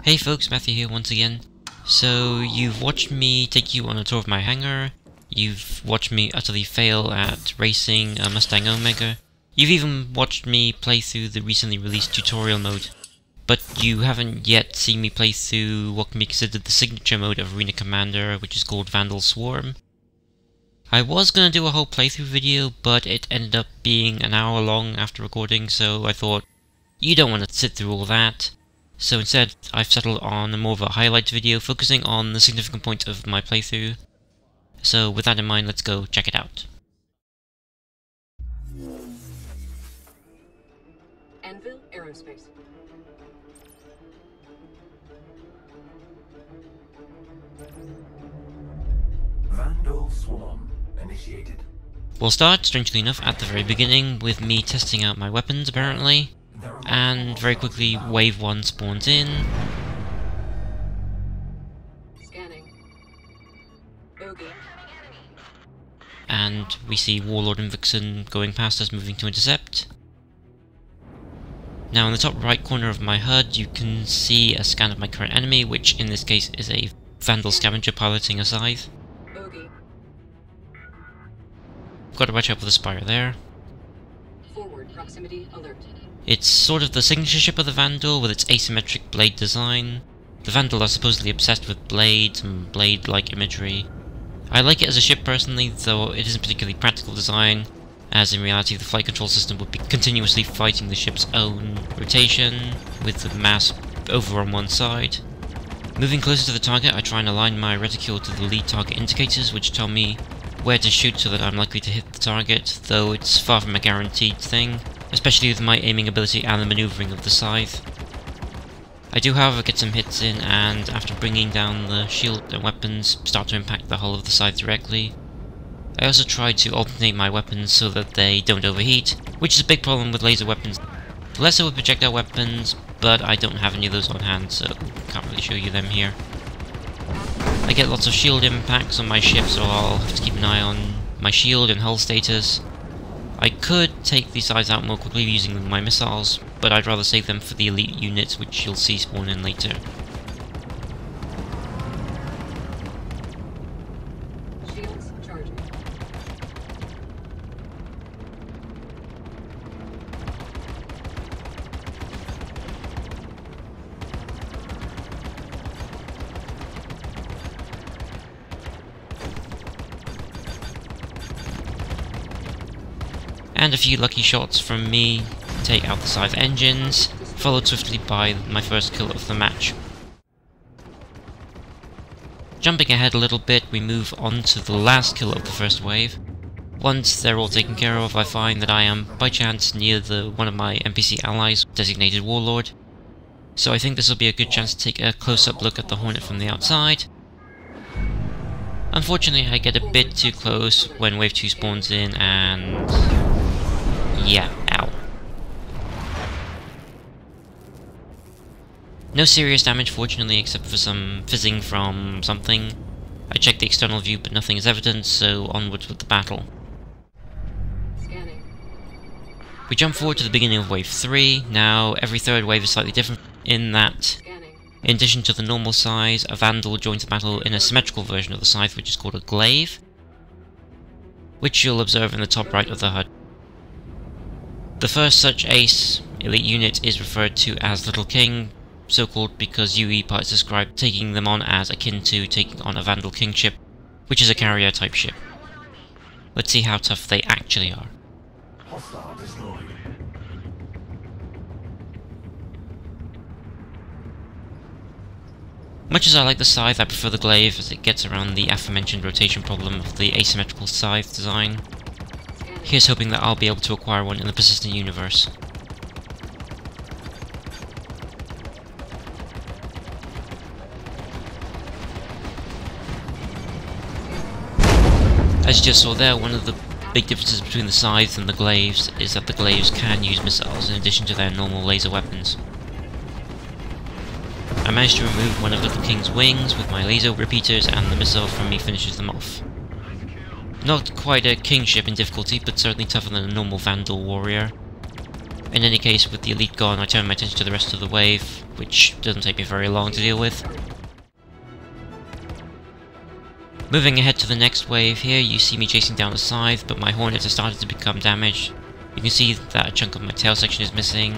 Hey folks, Matthew here once again. So, you've watched me take you on a tour of my hangar, you've watched me utterly fail at racing a Mustang Omega, you've even watched me play through the recently released tutorial mode, but you haven't yet seen me play through what can be considered the signature mode of Arena Commander, which is called Vanduul Swarm. I was going to do a whole playthrough video, but it ended up being an hour long after recording, so I thought, you don't want to sit through all that. So instead, I've settled on more of a highlights video focusing on the significant points of my playthrough. So with that in mind, let's go check it out. Vanduul Aerospace. Vanduul Swarm initiated. We'll start, strangely enough, at the very beginning with me testing out my weapons, apparently. And very quickly, Wave 1 spawns in. Scanning. Bogey. And we see Warlord and Vixen going past us, moving to intercept. Now in the top right corner of my HUD, you can see a scan of my current enemy, which in this case is a Vanduul scavenger piloting a Scythe. Bogey. Got to watch out for the Spire there. Forward proximity alert. It's sort of the signature ship of the Vanduul with its asymmetric blade design. The Vanduul are supposedly obsessed with blades and blade-like imagery. I like it as a ship personally, though it isn't particularly practical design, as in reality the flight control system would be continuously fighting the ship's own rotation, with the mass over on one side. Moving closer to the target, I try and align my reticule to the lead target indicators, which tell me where to shoot so that I'm likely to hit the target, though it's far from a guaranteed thing, especially with my aiming ability and the maneuvering of the Scythe. I do however get some hits in, and after bringing down the shield and weapons, start to impact the hull of the Scythe directly. I also try to alternate my weapons so that they don't overheat, which is a big problem with laser weapons. Less so with projectile weapons, but I don't have any of those on hand, so can't really show you them here. I get lots of shield impacts on my ship, so I'll have to keep an eye on my shield and hull status. I could take these Scythes out more quickly using my missiles, but I'd rather save them for the elite units, which you'll see spawn in later. Shields charging. And a few lucky shots from me take out the Scythe engines, followed swiftly by my first kill of the match. Jumping ahead a little bit, we move on to the last kill of the first wave. Once they're all taken care of, I find that I am, by chance, near one of my NPC allies, designated Warlord. So I think this will be a good chance to take a close-up look at the Hornet from the outside. Unfortunately, I get a bit too close when Wave 2 spawns in, and yeah, ow. No serious damage, fortunately, except for some fizzing from something. I checked the external view, but nothing is evident, so onwards with the battle. Scanning. We jump forward to the beginning of Wave 3. Now, every third wave is slightly different in that, Scanning. in addition to the normal size, a Vanduul joins the battle in a symmetrical version of the Scythe, which is called a Glaive, which you'll observe in the top right of the HUD. The first such ace elite unit is referred to as Little King, so called because UE parts describe taking them on as akin to taking on a Vanduul King ship, which is a carrier type ship. Let's see how tough they actually are. Hostile destroyed. Much as I like the Scythe, I prefer the Glaive as it gets around the aforementioned rotation problem of the asymmetrical Scythe design. Here's hoping that I'll be able to acquire one in the persistent universe. As you just saw there, one of the big differences between the Scythes and the Glaives is that the Glaives can use missiles in addition to their normal laser weapons. I managed to remove one of Little King's wings with my laser repeaters, and the missile from me finishes them off. Not quite a kingship in difficulty, but certainly tougher than a normal Vanduul warrior. In any case, with the elite gone, I turn my attention to the rest of the wave, which doesn't take me very long to deal with. Moving ahead to the next wave, here you see me chasing down the Scythe, but my Hornets have started to become damaged. You can see that a chunk of my tail section is missing.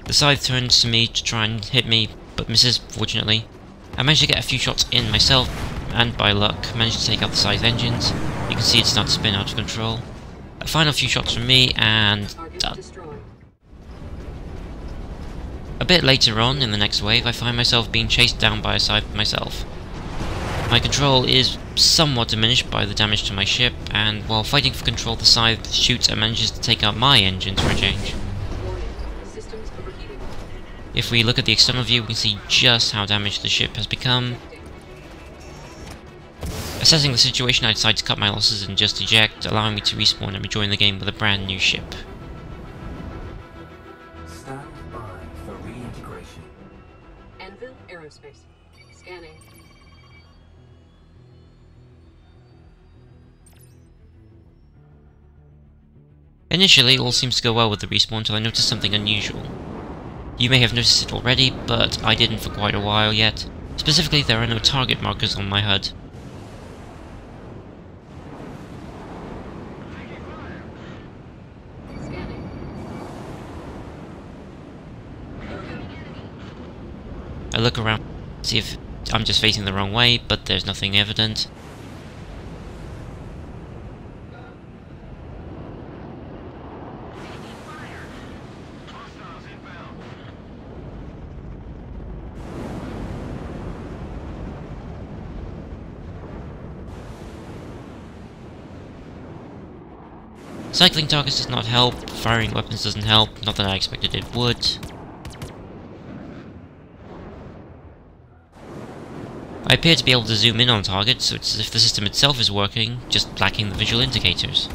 The Scythe turns to me to try and hit me, but misses, fortunately. I managed to get a few shots in myself, and by luck, managed to take out the Scythe engines. You can see it start to spin out of control. A final few shots from me, and done. A bit later on, in the next wave, I find myself being chased down by a Scythe myself. My control is somewhat diminished by the damage to my ship, and while fighting for control, the Scythe shoots and manages to take out my engines for a change. If we look at the external view, we can see just how damaged the ship has become. Assessing the situation, I decide to cut my losses and just eject, allowing me to respawn and rejoin the game with a brand new ship. Stand by for reintegration. Anvil Aerospace. Scanning. Initially, all seems to go well with the respawn until I notice something unusual. You may have noticed it already, but I didn't for quite a while yet. Specifically, there are no target markers on my HUD. Scanning. I look around, see if I'm just facing the wrong way, but there's nothing evident. Cycling targets does not help, firing weapons doesn't help, not that I expected it would. I appear to be able to zoom in on targets, so it's as if the system itself is working, just lacking the visual indicators.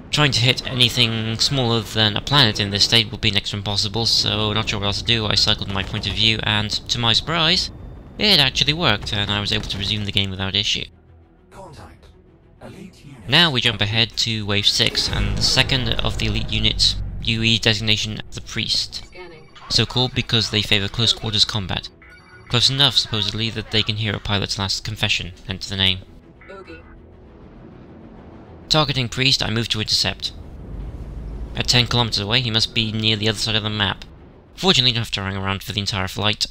Trying to hit anything smaller than a planet in this state would be next to impossible, so not sure what else to do. I cycled my point of view, and to my surprise, it actually worked, and I was able to resume the game without issue. Contact. Elite unit. Now we jump ahead to Wave 6, and the second of the elite units, UE designation the Priest. Scanning. So called because they favour close quarters combat. Close enough, supposedly, that they can hear a pilot's last confession, hence the name. Bogey. Targeting Priest, I move to intercept. At 10 kilometers away, he must be near the other side of the map. Fortunately, you don't have to hang around for the entire flight.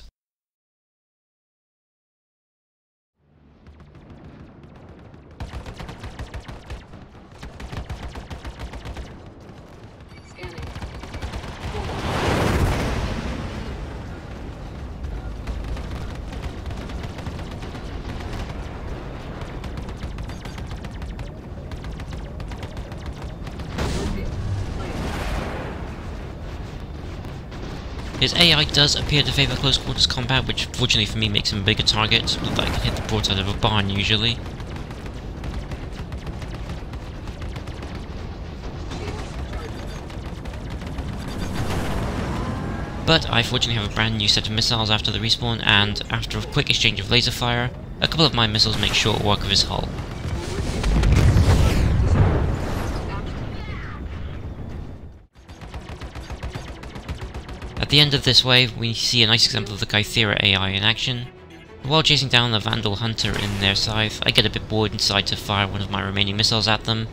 Scanning. His AI does appear to favour close quarters combat, which fortunately for me makes him a bigger target, but I can hit the broadside of a barn usually. But I fortunately have a brand new set of missiles after the respawn, and after a quick exchange of laser fire, a couple of my missiles make short work of his hull. At the end of this wave, we see a nice example of the Kythera AI in action. While chasing down the Vanduul Hunter in their Scythe, I get a bit bored and decide to fire one of my remaining missiles at them.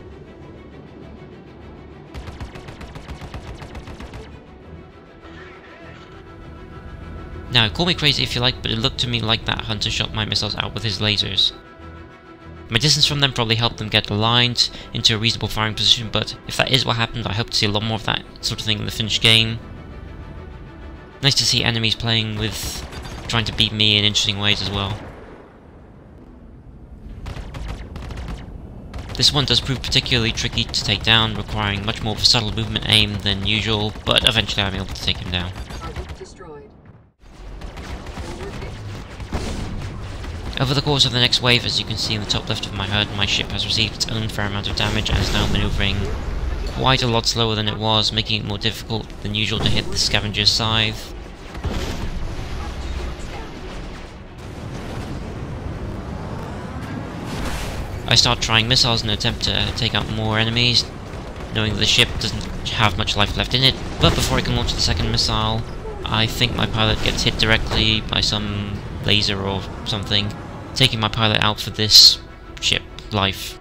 Now, call me crazy if you like, but it looked to me like that Hunter shot my missiles out with his lasers. My distance from them probably helped them get aligned into a reasonable firing position, but if that is what happened, I hope to see a lot more of that sort of thing in the finished game. Nice to see enemies playing with trying to beat me in interesting ways as well. This one does prove particularly tricky to take down, requiring much more of a subtle movement aim than usual, but eventually I'm able to take him down. Target destroyed. Over the course of the next wave, as you can see in the top left of my HUD, my ship has received its own fair amount of damage and is now manoeuvring quite a lot slower than it was, making it more difficult than usual to hit the scavenger's Scythe. I start trying missiles in an attempt to take out more enemies, knowing that the ship doesn't have much life left in it, but before I can launch the second missile, I think my pilot gets hit directly by some laser or something, taking my pilot out for this ship life,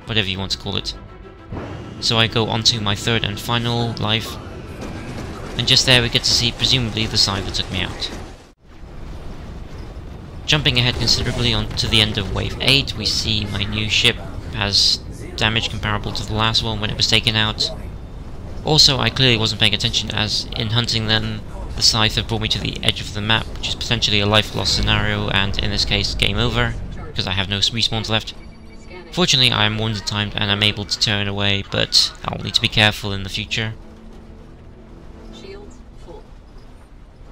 whatever you want to call it. So I go on to my third and final life, and just there we get to see presumably the Scythe that took me out. Jumping ahead considerably onto the end of Wave 8, we see my new ship has damage comparable to the last one when it was taken out. Also, I clearly wasn't paying attention, as in hunting them, the Scythe have brought me to the edge of the map, which is potentially a life loss scenario, and in this case, game over, because I have no respawns left. Fortunately, I am warned in time and I'm able to turn away, but I'll need to be careful in the future. Shields full.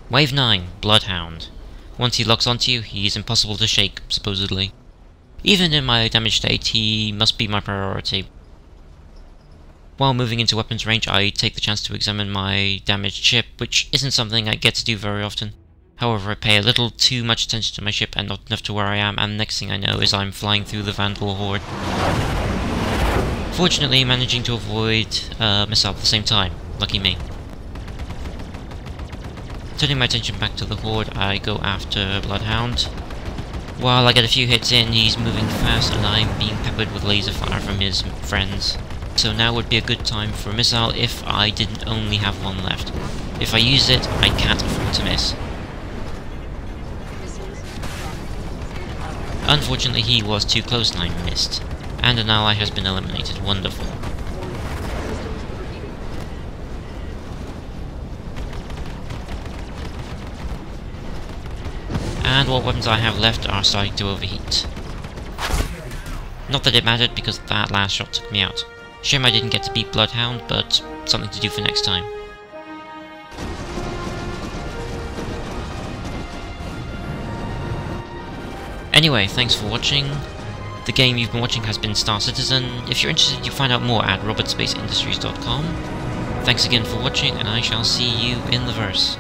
Wave 9, Bloodhound. Once he locks onto you, he is impossible to shake, supposedly. Even in my damaged state, he must be my priority. While moving into weapons range, I take the chance to examine my damaged ship, which isn't something I get to do very often. However, I pay a little too much attention to my ship and not enough to where I am, and next thing I know is I'm flying through the Vanduul Horde. Fortunately, managing to avoid a missile at the same time. Lucky me. Turning my attention back to the Horde, I go after Bloodhound. While I get a few hits in, he's moving fast and I'm being peppered with laser fire from his friends. So now would be a good time for a missile if I didn't only have one left. If I use it, I can't afford to miss. Unfortunately, he was too close and I missed. And an ally has been eliminated. Wonderful. And what weapons I have left are starting to overheat. Not that it mattered, because that last shot took me out. Shame I didn't get to beat Bloodhound, but something to do for next time. Anyway, thanks for watching. The game you've been watching has been Star Citizen. If you're interested, you can find out more at robertspaceindustries.com. Thanks again for watching, and I shall see you in the verse.